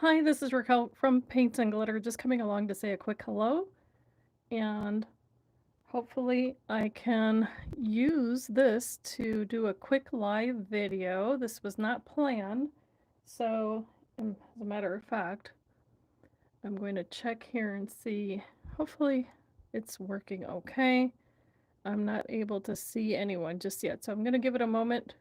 Hi, this is Raquel from Paints and Glitter, just coming along to say a quick hello, and hopefully I can use this to do a quick live video. This was not planned, so as a matter of fact, I'm going to check here and see. Hopefully it's working okay. I'm not able to see anyone just yet, so I'm going to give it a moment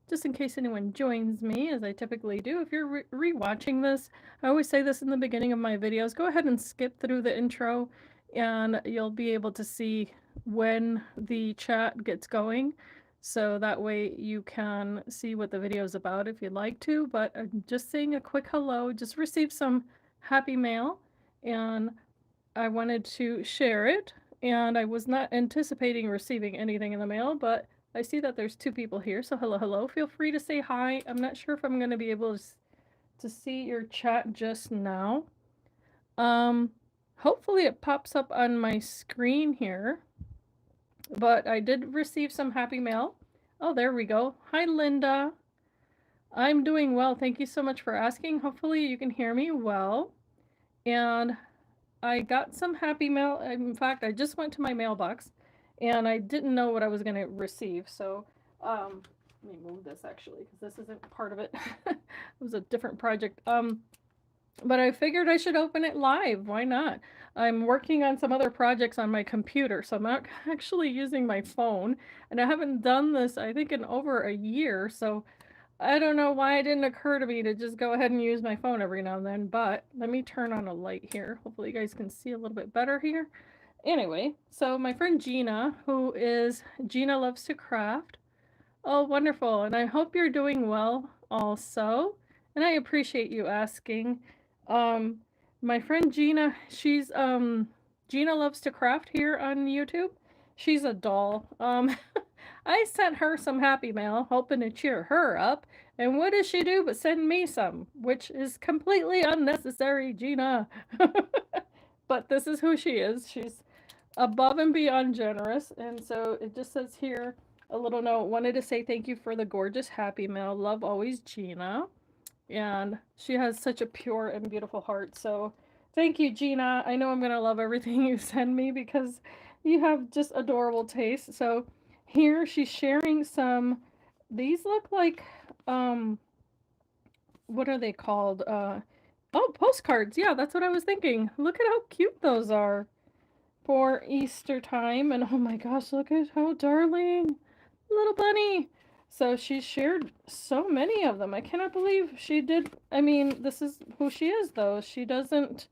just in case anyone joins me, as I typically do. If you're re-watching this, I always say this in the beginning of my videos, go ahead and skip through the intro and you'll be able to see when the chat gets going. So that way you can see what the video is about if you'd like to. But I'm just saying a quick hello, just received some happy mail and I wanted to share it. And I was not anticipating receiving anything in the mail, but I see that there's two people here, so hello, hello. Feel free to say hi. I'm not sure if I'm going to be able to see your chat just now. Hopefully it pops up on my screen here, but I did receive some happy mail. Oh, there we go. Hi, Linda. I'm doing well. Thank you so much for asking. Hopefully you can hear me well. And I got some happy mail. In fact, I just went to my mailbox and I didn't know what I was going to receive. So, let me move this actually because this isn't part of it. It was a different project. But I figured I should open it live. Why not? I'm working on some other projects on my computer, so I'm not actually using my phone. And I haven't done this, I think, in over a year. So I don't know why it didn't occur to me to just go ahead and use my phone every now and then, but let me turn on a light here. Hopefully you guys can see a little bit better here. Anyway, so my friend Gina, who is Gina Loves to Craft. Oh, wonderful. And I hope you're doing well also. And I appreciate you asking. Um, my friend Gina, she's Gina Loves to Craft here on YouTube. She's a doll. I sent her some happy mail, hoping to cheer her up. And what does she do but send me some, which is completely unnecessary, Gina. But this is who she is. She's above and beyond generous. And so it just says here a little note. Wanted to say thank you for the gorgeous happy mail. Love always, Gina. And she has such a pure and beautiful heart. So thank you, Gina. I know I'm going to love everything you send me because you have just adorable taste. So here she's sharing some, these look like, what are they called? Oh, postcards. Yeah, that's what I was thinking. Look at how cute those are for Easter time. And oh my gosh, look at how darling. Little bunny. So she shared so many of them. I cannot believe she did. I mean, this is who she is, though. She doesn't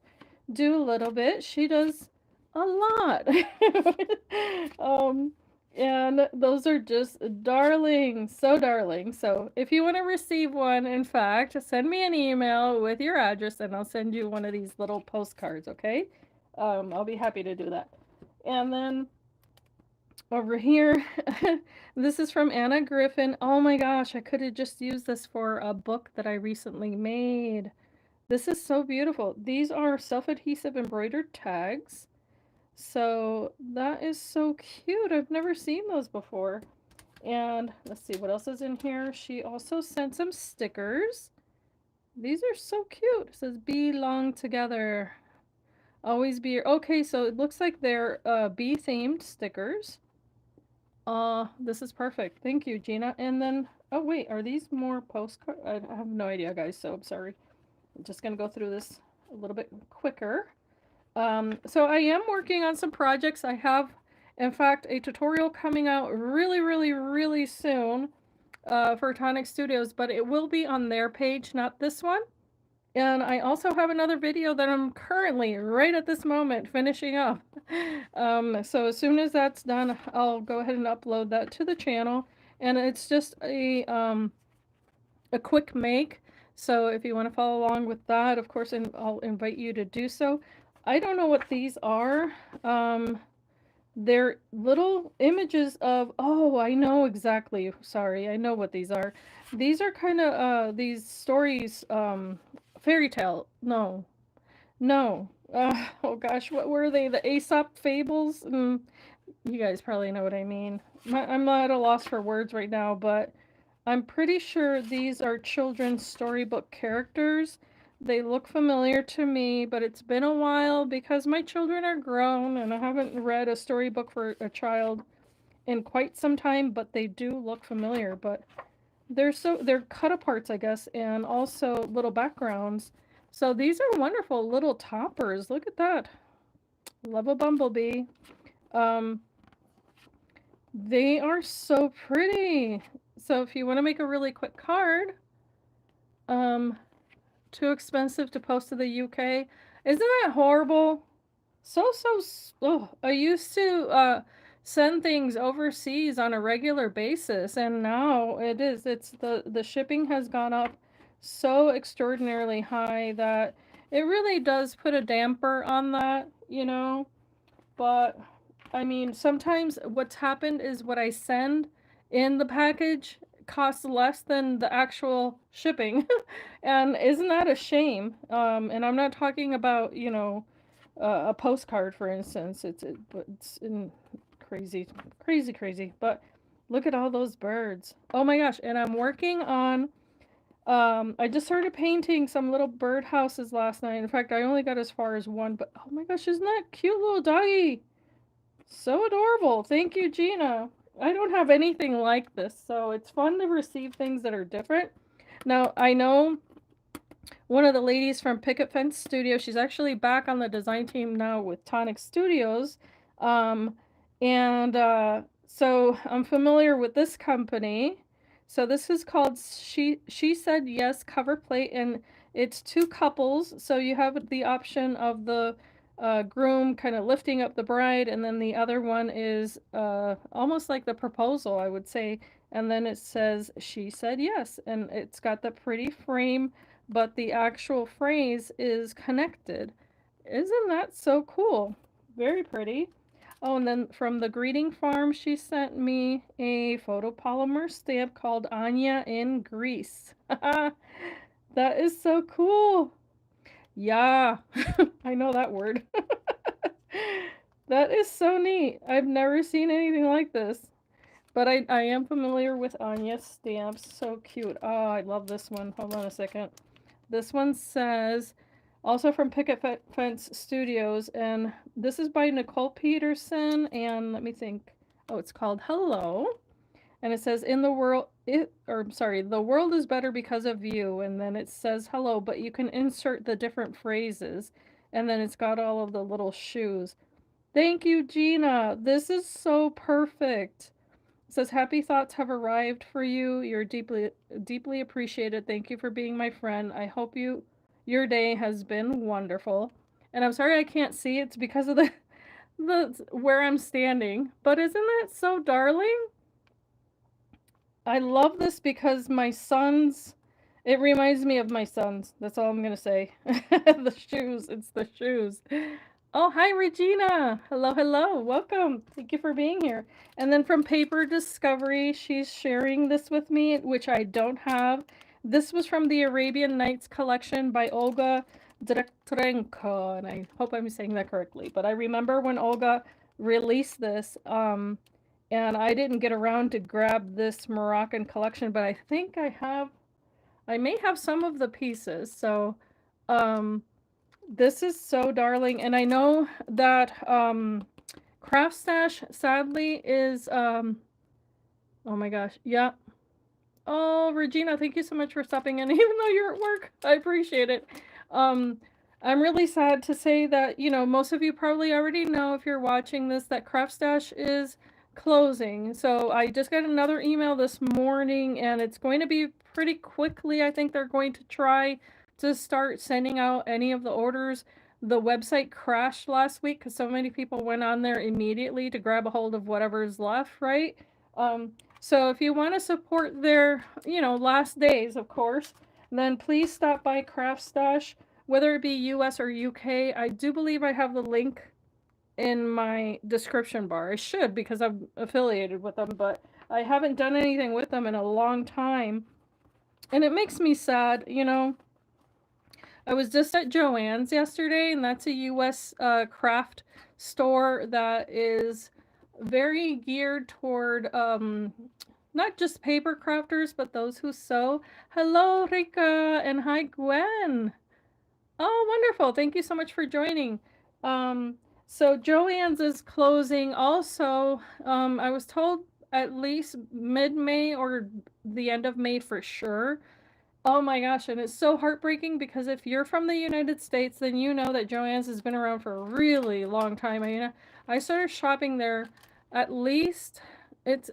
do a little bit. She does a lot. um, and those are just darling, so darling. So if you want to receive one, in fact, send me an email with your address and I'll send you one of these little postcards, okay? I'll be happy to do that. And then over here, this is from Anna Griffin. Oh my gosh, I could have just used this for a book that I recently made. This is so beautiful. These are self-adhesive embroidered tags. So that is so cute. I've never seen those before. And let's see what else is in here. She also sent some stickers. These are so cute. It says belong together. Always be. Okay, so it looks like they're bee themed stickers. This is perfect. Thank you, Gina. And then, oh wait, are these more postcards? I have no idea, guys, so I'm sorry. I'm just gonna go through this a little bit quicker. So I am working on some projects. I have, in fact, a tutorial coming out really soon for Tonic Studios, but it will be on their page, not this one. And I also have another video that I'm currently, right at this moment, finishing up. So as soon as that's done, I'll go ahead and upload that to the channel. And it's just a quick make. So if you want to follow along with that, of course, I'll invite you to do so. I don't know what these are. They're little images of, oh, I know exactly. Sorry, I know what these are. These are kind of these stories, fairy tale. No. Oh gosh, what were they? The Aesop fables? You guys probably know what I mean. I'm not at a loss for words right now, but I'm pretty sure these are children's storybook characters They look familiar to me, but it's been a while because my children are grown and I haven't read a storybook for a child in quite some time, but they do look familiar. But they're cut aparts, I guess, and also little backgrounds. So these are wonderful little toppers. Look at that. Love a bumblebee. Um, they are so pretty. So if you want to make a really quick card, um, too expensive to post to the UK. Isn't that horrible? Oh, I used to send things overseas on a regular basis, and now it's the shipping has gone up so extraordinarily high that it really does put a damper on that, you know. But I mean, sometimes what's happened is what I send in the package costs less than the actual shipping. And isn't that a shame? And I'm not talking about, you know, a postcard, for instance. It's in crazy, crazy, crazy. But look at all those birds. Oh my gosh! And I'm working on. I just started painting some little bird houses last night. In fact, I only got as far as one. But oh my gosh, isn't that cute little doggy? So adorable. Thank you, Gina. I don't have anything like this, so it's fun to receive things that are different. Now, I know one of the ladies from Picket Fence Studio. She's actually back on the design team now with Tonic Studios. Um, so I'm familiar with this company. So this is called She Said Yes cover plate, and it's two couples. So you have the option of the groom kind of lifting up the bride, and then the other one is almost like the proposal, I would say. And then it says She Said Yes, and it's got the pretty frame, but the actual phrase is connected. Isn't that so cool? Very pretty. Oh, and then from the greeting farm, she sent me a photopolymer stamp called Anya in Greece. That is so cool. Yeah, I know that word. That is so neat. I've never seen anything like this. But I am familiar with Anya stamps. So cute. Oh, I love this one. Hold on a second. This one says, also from Picket Fence Studios, and this is by Nicole Peterson, and let me think. Oh, it's called Hello. And it says, in the world, the world is better because of you. And then it says hello, but you can insert the different phrases. And then it's got all of the little shoes. Thank you, Gina. This is so perfect. It says, happy thoughts have arrived for you. You're deeply, deeply appreciated. Thank you for being my friend. I hope your day has been wonderful. And I'm sorry I can't see. It's because of the where I'm standing. But isn't that so darling? I love this because my sons, it reminds me of my sons. That's all I'm going to say. The shoes. It's the shoes. Oh, hi, Regina. Hello, hello. Welcome. Thank you for being here. And then from Paper Discovery, she's sharing this with me, which I don't have. This was from the Arabian Nights collection by Olga Direktrenko, and I hope I'm saying that correctly. But I remember when Olga released this, and I didn't get around to grab this Moroccan collection, but I think I may have some of the pieces. So, this is so darling, and I know that Craft Stash sadly is oh my gosh, yeah. Oh, Regina, thank you so much for stopping in, even though you're at work. I appreciate it. Um, I'm really sad to say that, you know, most of you probably already know if you're watching this that Craft Stash is closing. So I just got another email this morning, and it's going to be pretty quickly. I think they're going to try to start sending out any of the orders. The website crashed last week because so many people went on there immediately to grab a hold of whatever's left, right? So if you want to support their, you know, last days, of course, then please stop by Craft Stash, whether it be US or UK. I do believe I have the link in my description bar. I should, because I'm affiliated with them, but I haven't done anything with them in a long time. And it makes me sad, you know. I was just at Joann's yesterday, and that's a US craft store that is very geared toward not just paper crafters, but those who sew. Hello, Rika, and hi, Gwen. Oh, wonderful. Thank you so much for joining. Um, so Joann's is closing also. I was told at least mid-May or the end of May for sure. Oh my gosh, and it's so heartbreaking because if you're from the United States, then you know that Joann's has been around for a really long time. I mean, I started shopping there at least it's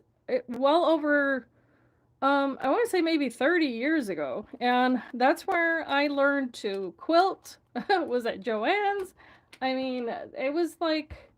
well over I want to say maybe 30 years ago. And that's where I learned to quilt, was at Joann's. I mean, it was like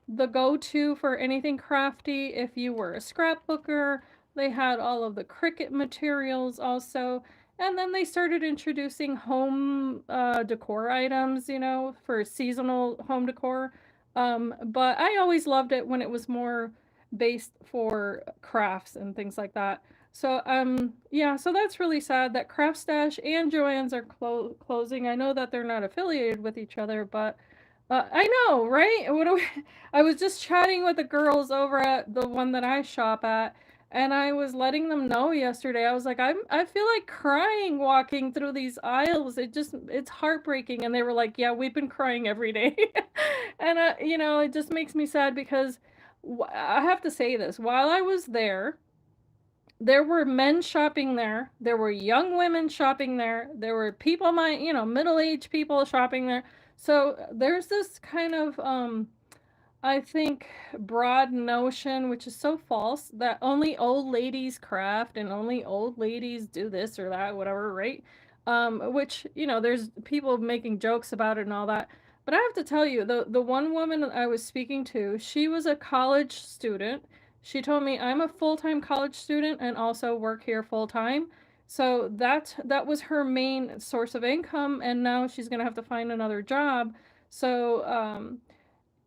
the go-to for anything crafty if you were a scrapbooker. They had all of the Cricut materials also. And then they started introducing home decor items, you know, for seasonal home decor. But I always loved it when it was more based for crafts and things like that. So yeah, so that's really sad that Craft Stash and Joann's are closing. I know that they're not affiliated with each other, but I know, right? What do we, I was just chatting with the girls over at the one that I shop at, and I was letting them know yesterday. I was like, I feel like crying walking through these aisles. It's heartbreaking. And they were like, yeah, we've been crying every day. And you know, it just makes me sad because I have to say this, while I was there were men shopping there. There were young women shopping there. There were people my, you know, middle-aged people shopping there. So there's this kind of I think broad notion, which is so false, that only old ladies craft and only old ladies do this or that, whatever, right? Which, you know, there's people making jokes about it and all that. But I have to tell you, the one woman I was speaking to, she was a college student. She told me, I'm a full-time college student and also work here full-time. So that was her main source of income, and now she's gonna have to find another job. So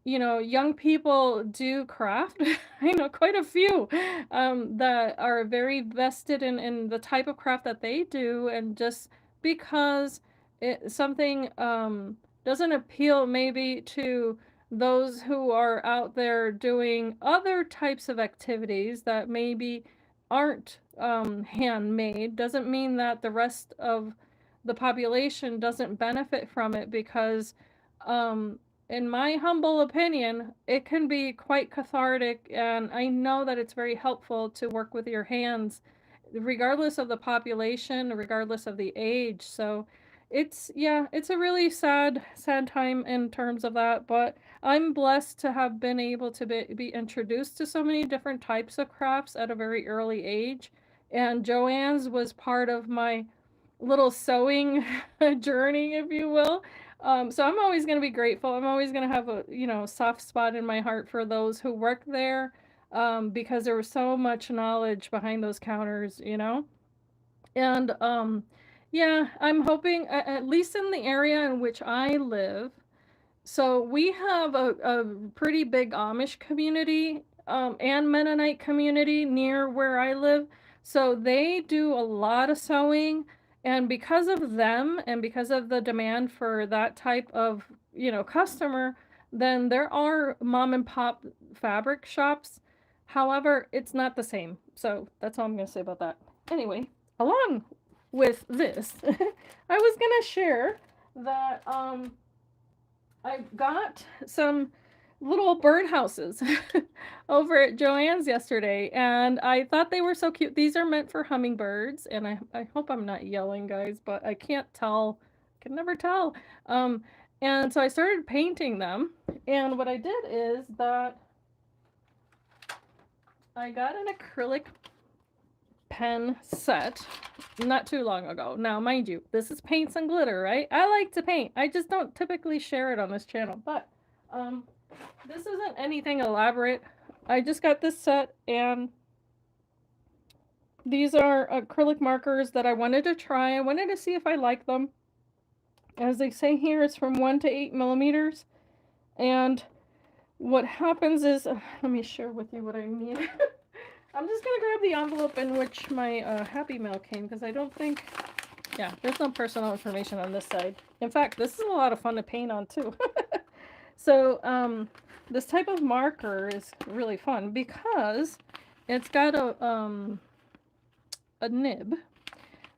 you know, young people do craft. I know quite a few that are very vested in the type of craft that they do, and just because something doesn't appeal maybe to those who are out there doing other types of activities that maybe aren't handmade, doesn't mean that the rest of the population doesn't benefit from it because um, in my humble opinion, it can be quite cathartic, and I know that it's very helpful to work with your hands, regardless of the population, regardless of the age. So yeah, it's a really sad time in terms of that, but I'm blessed to have been able to be introduced to so many different types of crafts at a very early age. And Joann's was part of my little sewing journey, if you will. So I'm always going to be grateful. I'm always going to have a, you know, soft spot in my heart for those who work there, because there was so much knowledge behind those counters, you know. And yeah, I'm hoping, at least in the area in which I live, so we have a pretty big Amish community and Mennonite community near where I live. So they do a lot of sewing, and because of them and because of the demand for that type of, you know, customer, then there are mom and pop fabric shops. However, it's not the same. So that's all I'm going to say about that. Anyway, along with this, I was going to share that I got some little birdhouses over at Joann's yesterday, and I thought they were so cute. These are meant for hummingbirds, and I hope I'm not yelling, guys, but I can't tell. I can never tell. Um, and so I started painting them, and what I did is that I got an acrylic pen set not too long ago. Now, mind you, this is paints and glitter, right? I like to paint. I just don't typically share it on this channel, but this isn't anything elaborate. I just got this set, and these are acrylic markers that I wanted to try. I wanted to see if I like them. As they say here, it's from 1 to 8 millimeters. And what happens is, let me share with you what I mean. I'm just going to grab the envelope in which my Happy Mail came, because I don't think, yeah, there's no personal information on this side. In fact, this is a lot of fun to paint on, too. So, this type of marker is really fun because it's got a nib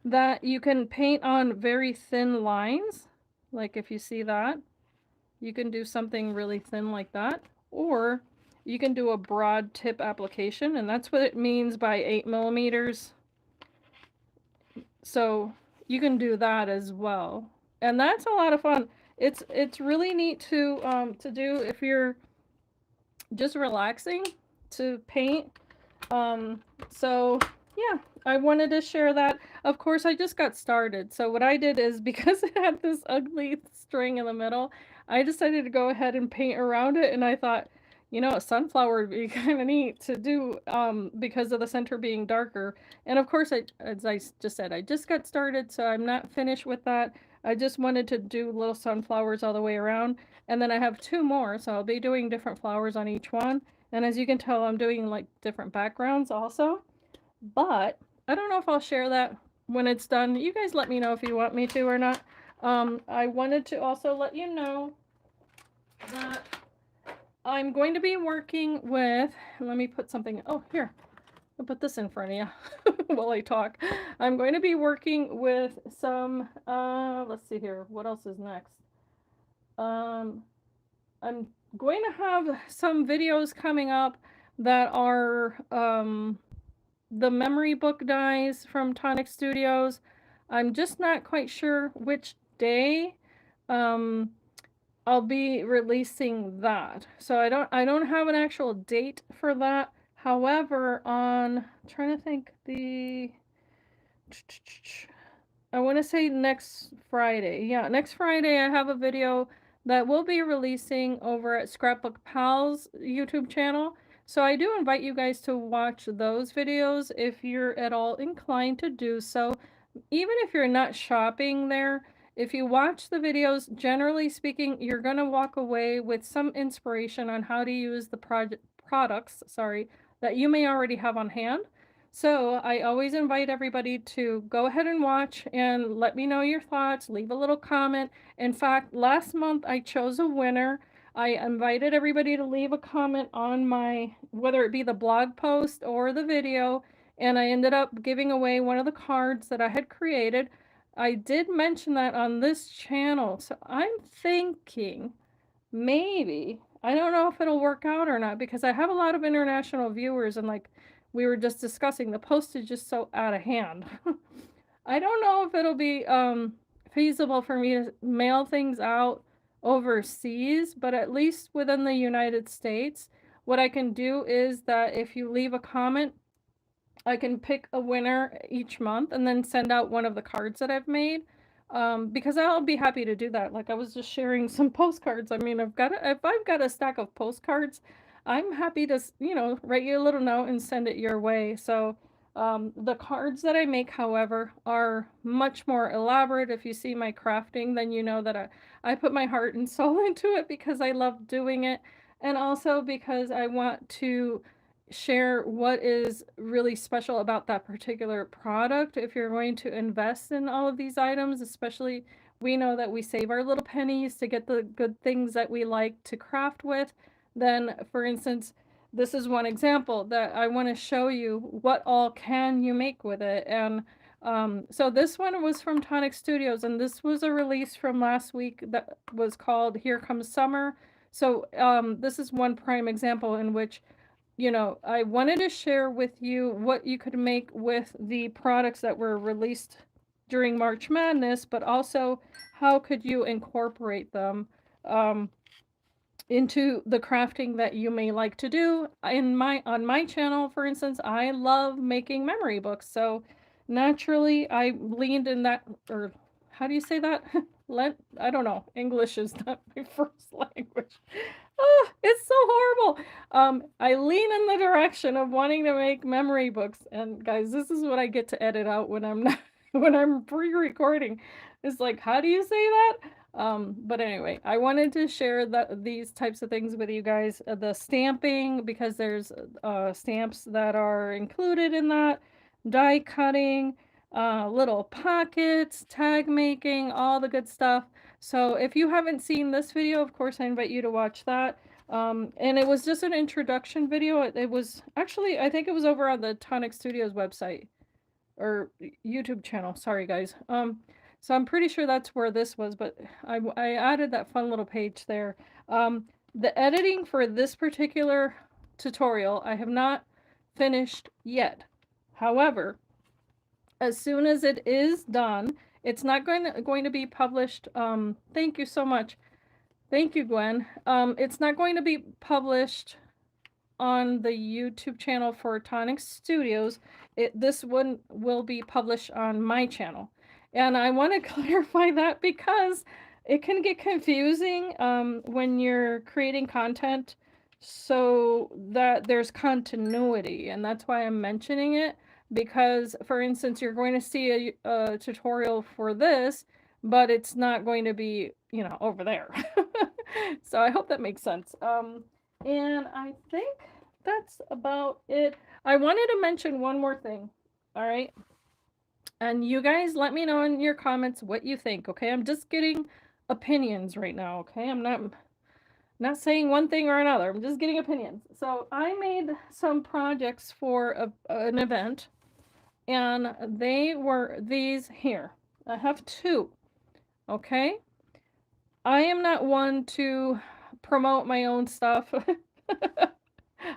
that you can paint on very thin lines, Like if you see that, you can do something really thin like that, or you can do a broad tip application, and that's what it means by 8 mm. So you can do that as well, and that's a lot of fun. It's really neat to do if you're just relaxing to paint. So yeah, I wanted to share that. Of course, I just got started. So what I did is, because it had this ugly string in the middle, I decided to go ahead and paint around it. And I thought, you know, a sunflower would be kind of neat to do, because of the center being darker. And of course, as I just said, I just got started, so I'm not finished with that. I just wanted to do little sunflowers all the way around. And then I have 2 more, so I'll be doing different flowers on each one. And as you can tell, I'm doing like different backgrounds also. But I don't know if I'll share that when it's done. You guys let me know if you want me to or not. I wanted to also let you know that I'm going to be working with, let me put something, oh, here, I'll put this in front of you while I talk. I'm going to be working with some, let's see here, what else is next? I'm going to have some videos coming up that are the memory book dies from Tonic Studios. I'm just not quite sure which day I'll be releasing that. So I don't have an actual date for that. However, I'm trying to think, I want to say next Friday. Yeah, next Friday I have a video that we'll be releasing over at scrapbookpal's YouTube channel. So I do invite you guys to watch those videos if you're at all inclined to do so. Even if you're not shopping there, if you watch the videos, generally speaking, you're going to walk away with some inspiration on how to use the products, sorry, that you may already have on hand. So I always invite everybody to go ahead and watch and let me know your thoughts, leave a little comment. In fact, last month I chose a winner. I invited everybody to leave a comment on my, whether it be the blog post or the video, and I ended up giving away one of the cards that I had created. I did mention that on this channel, so I'm thinking maybe, I don't know if it'll work out or not, because I have a lot of international viewers, and like we were just discussing, the postage is so out of hand. I don't know if it'll be feasible for me to mail things out overseas, but at least within the United States, what I can do is that if you leave a comment, I can pick a winner each month and then send out one of the cards that I've made. Because I'll be happy to do that. Like I was just sharing some postcards. I mean, if I've got a stack of postcards, I'm happy to, you know, write you a little note and send it your way. So the cards that I make, however, are much more elaborate. If you see my crafting, then you know that I put my heart and soul into it because I love doing it. And also because I want to share what is really special about that particular product. If you're going to invest in all of these items, especially, we know that we save our little pennies to get the good things that we like to craft with. Then, for instance, this is one example that I want to show you what all can you make with it. And so this one was from Tonic Studios, and this was a release from last week that was called Here Comes Summer. So this is one prime example in which, you know, I wanted to share with you what you could make with the products that were released during March Madness, but also how could you incorporate them into the crafting that you may like to do. On my channel, for instance, I love making memory books, so naturally I leaned in that, or how do you say that? I don't know. English is not my first language. Oh, it's so horrible. I lean in the direction of wanting to make memory books, and guys, this is what I get to edit out when I'm not when I'm pre-recording. It's like, how do you say that? But anyway, I wanted to share these types of things with you guys. The stamping, because there's stamps that are included in that, die cutting, little pockets, tag making, all the good stuff. So if you haven't seen this video, of course, I invite you to watch that. And it was just an introduction video. It was actually, I think it was over on the Tonic Studios website or YouTube channel. Sorry, guys. So I'm pretty sure that's where this was, but I added that fun little page there. The editing for this particular tutorial, I have not finished yet. However, as soon as it is done, it's not going to be published. Thank you so much. Thank you, Gwen. It's not going to be published on the YouTube channel for Tonic Studios. This one will be published on my channel. And I want to clarify that because it can get confusing when you're creating content so that there's continuity. And that's why I'm mentioning it. Because, for instance, you're going to see a tutorial for this, but it's not going to be, you know, over there. So I hope that makes sense. And I think that's about it. I wanted to mention one more thing. All right. And you guys let me know in your comments what you think. Okay. I'm just getting opinions right now. Okay. I'm not saying one thing or another. I'm just getting opinions. So I made some projects for an event, and they were these here. I have two. Okay. I am not one to promote my own stuff.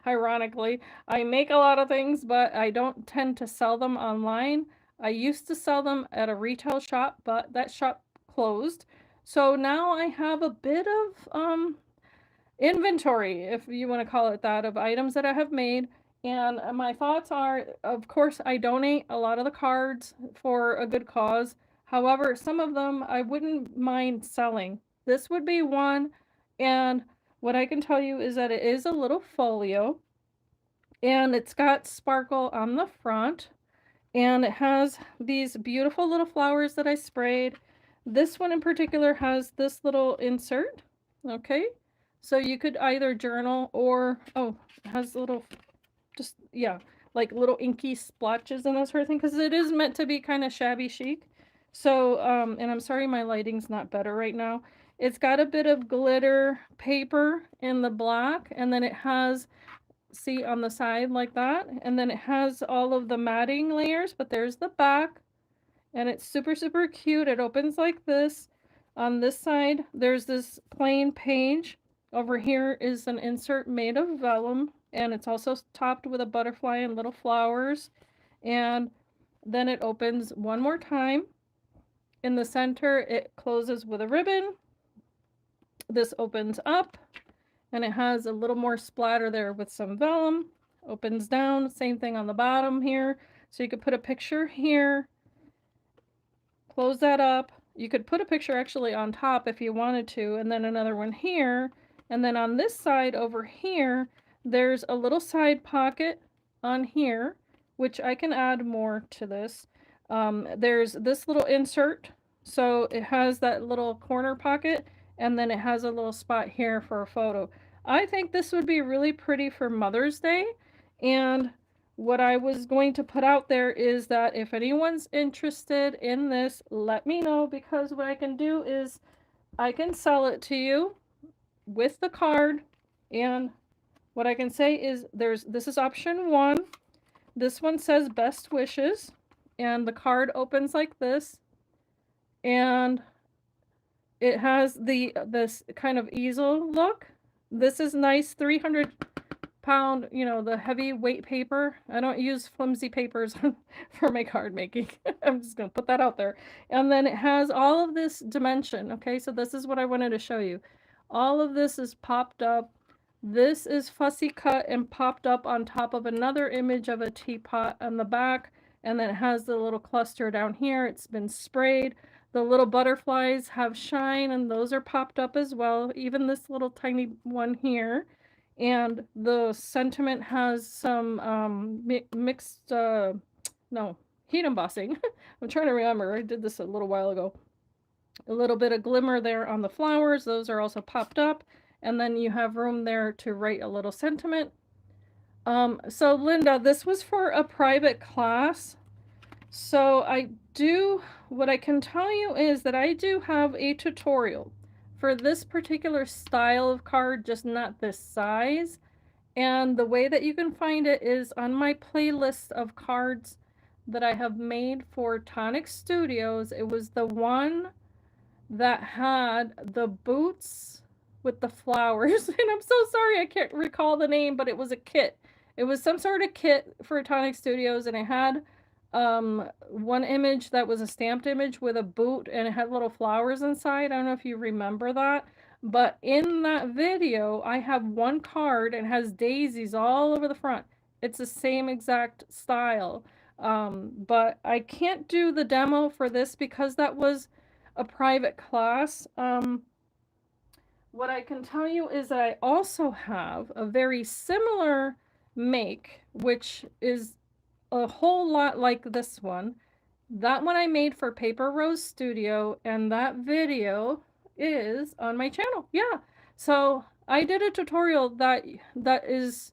Ironically, I make a lot of things, but I don't tend to sell them online. I used to sell them at a retail shop, but that shop closed. So now I have a bit of inventory, if you want to call it that, of items that I have made. And my thoughts are, of course, I donate a lot of the cards for a good cause. However, some of them I wouldn't mind selling. This would be one. And what I can tell you is that it is a little folio, and it's got sparkle on the front, and it has these beautiful little flowers that I sprayed. This one in particular has this little insert. Okay, so you could either journal or, oh, it has little, just, yeah, like little inky splotches and that sort of thing, because it is meant to be kind of shabby chic. So, and I'm sorry my lighting's not better right now. It's got a bit of glitter paper in the black, and then it has, see, on the side like that, and then it has all of the matting layers, but there's the back, and it's super, super cute. It opens like this. On this side, there's this plain page. Over here is an insert made of vellum, and it's also topped with a butterfly and little flowers. And then it opens one more time. In the center, it closes with a ribbon. This opens up, and it has a little more splatter there with some vellum. Opens down, same thing on the bottom here. So you could put a picture here, close that up. You could put a picture actually on top if you wanted to, and then another one here. And then on this side over here, there's a little side pocket on here, which I can add more to this. There's this little insert. So it has that little corner pocket, and then it has a little spot here for a photo. I think this would be really pretty for Mother's Day. And what I was going to put out there is that if anyone's interested in this, let me know, because what I can do is I can sell it to you with the card. And what I can say is this is option one. This one says best wishes, and the card opens like this, and it has this kind of easel look. This is nice 300-pound, you know, the heavy weight paper. I don't use flimsy papers for my card making. I'm just going to put that out there. And then it has all of this dimension. Okay, so this is what I wanted to show you. All of this is popped up. This is fussy cut and popped up on top of another image of a teapot on the back. And then it has the little cluster down here. It's been sprayed. The little butterflies have shine, and those are popped up as well. Even this little tiny one here. And the sentiment has some mixed, no, heat embossing. I'm trying to remember. I did this a little while ago. A little bit of glimmer there on the flowers. Those are also popped up. And then you have room there to write a little sentiment. So Linda, this was for a private class. So what I can tell you is that I do have a tutorial for this particular style of card, just not this size. And the way that you can find it is on my playlist of cards that I have made for Tonic Studios. It was the one that had the boots with the flowers. And I'm so sorry I can't recall the name, but it was a kit. It was some sort of kit for Tonic Studios, and it had one image that was a stamped image with a boot, and it had little flowers inside. I don't know if you remember that. But in that video, I have one card and has daisies all over the front. It's the same exact style. But I can't do the demo for this because that was a private class. What I can tell you is that I also have a very similar make, which is a whole lot like this one. That one I made for Paper Rose Studio, and that video is on my channel. Yeah. So I did a tutorial that is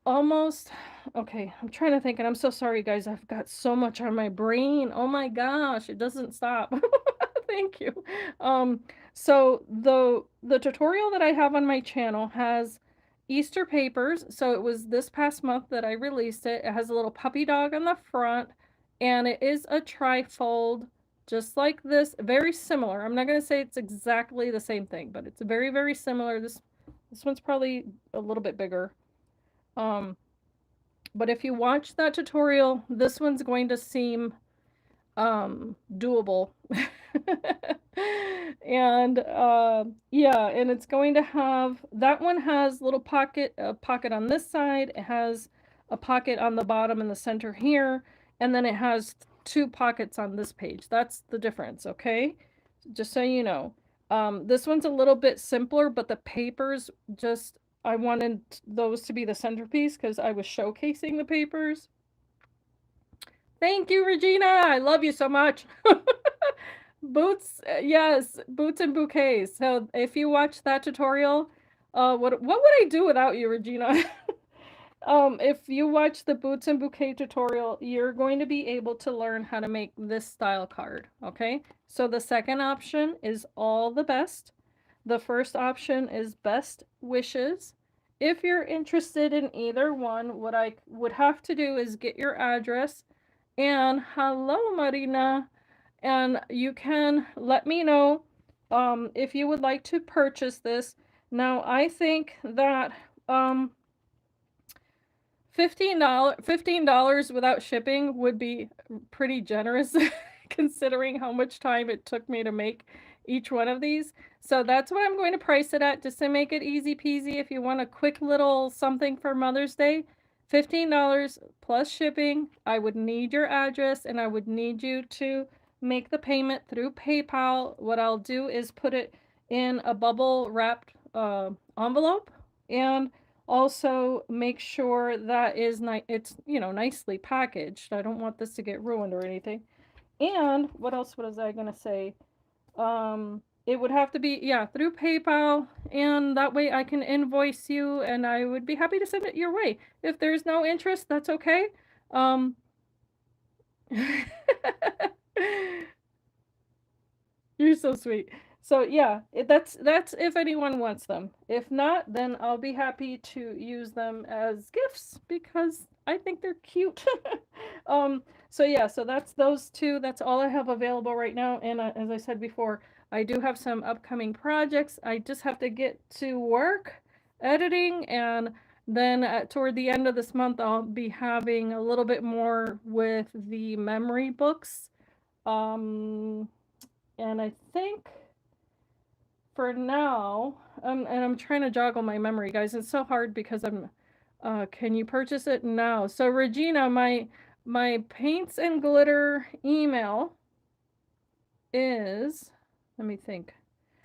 almost okay. I'm trying to think, and I'm so sorry, guys. I've got so much on my brain. Oh my gosh, it doesn't stop. Thank you. So the tutorial that I have on my channel has Easter papers. So it was this past month that I released it. It has a little puppy dog on the front, and it is a trifold, just like this. Very similar. I'm not gonna say it's exactly the same thing, but it's very, very similar. This one's probably a little bit bigger. But if you watch that tutorial, this one's going to seem doable. And yeah, and it's going to have, that one has little a pocket on this side. It has a pocket on the bottom in the center here, and then it has two pockets on this page. That's the difference, okay? Just so you know. This one's a little bit simpler, but the papers just, I wanted those to be the centerpiece because I was showcasing the papers. Thank you, Regina. I love you so much. Boots, yes, boots and bouquets. So if you watch that tutorial, what would I do without you, Regina? If you watch the boots and bouquet tutorial, you're going to be able to learn how to make this style card. Okay, so the second option is all the best. The first option is best wishes. If you're interested in either one, what I would have to do is get your address. And hello, Marina. And you can let me know if you would like to purchase this. Now, I think that $15 without shipping would be pretty generous considering how much time it took me to make each one of these. So that's what I'm going to price it at, just to make it easy peasy. If you want a quick little something for Mother's Day, $15 plus shipping. I would need your address, and I would need you to make the payment through PayPal. What I'll do is put it in a bubble wrapped envelope, and also make sure that it's, you know, nicely packaged. I don't want this to get ruined or anything. And what else was I gonna say? It would have to be, yeah, through PayPal, and that way I can invoice you, and I would be happy to send it your way. If there's no interest, that's okay. You're so sweet. So yeah, that's if anyone wants them. If not, then I'll be happy to use them as gifts because I think they're cute. So yeah, so that's those two. That's all I have available right now. And as I said before, I do have some upcoming projects. I just have to get to work editing, and then toward the end of this month, I'll be having a little bit more with the memory books. And I think for now, and I'm trying to joggle my memory, guys. It's so hard because can you purchase it now? So Regina, my paints and glitter email is, let me think.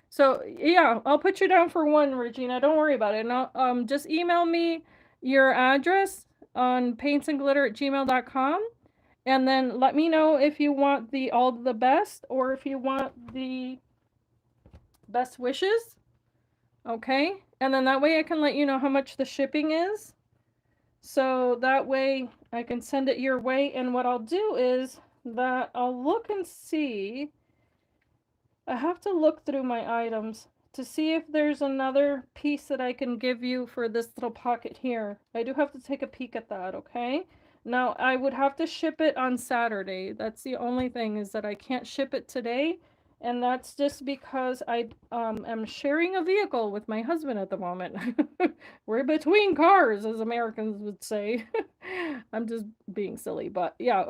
So yeah, I'll put you down for one, Regina. Don't worry about it. And I'll, just email me your address on paintsandglitter@gmail.com. And then let me know if you want the all the best or if you want the best wishes. Okay? And then that way I can let you know how much the shipping is. So that way I can send it your way. And what I'll do is that I'll look and see. I have to look through my items to see if there's another piece that I can give you for this little pocket here. I do have to take a peek at that, okay? Now, I would have to ship it on Saturday. That's the only thing, is that I can't ship it today, and that's just because I am sharing a vehicle with my husband at the moment. We're between cars, as Americans would say. I'm just being silly, but yeah,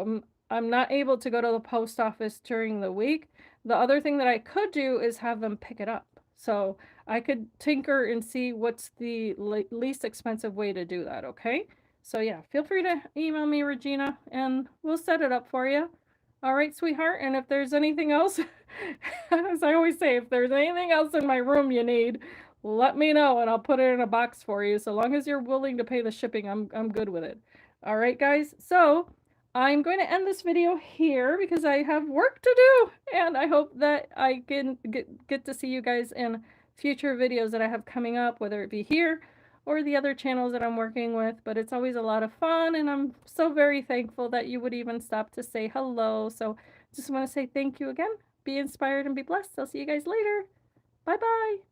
I'm not able to go to the post office during the week. The other thing that I could do is have them pick it up. So I could tinker and see what's the least expensive way to do that, okay? So yeah, feel free to email me, Regina, and we'll set it up for you. All right, sweetheart. And if there's anything else, as I always say, if there's anything else in my room you need, let me know and I'll put it in a box for you. So long as you're willing to pay the shipping, I'm good with it. All right, guys. So I'm going to end this video here because I have work to do, and I hope that I can get to see you guys in future videos that I have coming up, whether it be here or the other channels that I'm working with. But it's always a lot of fun, and I'm so very thankful that you would even stop to say hello. So just want to say thank you again. Be inspired and be blessed. I'll see you guys later. Bye bye.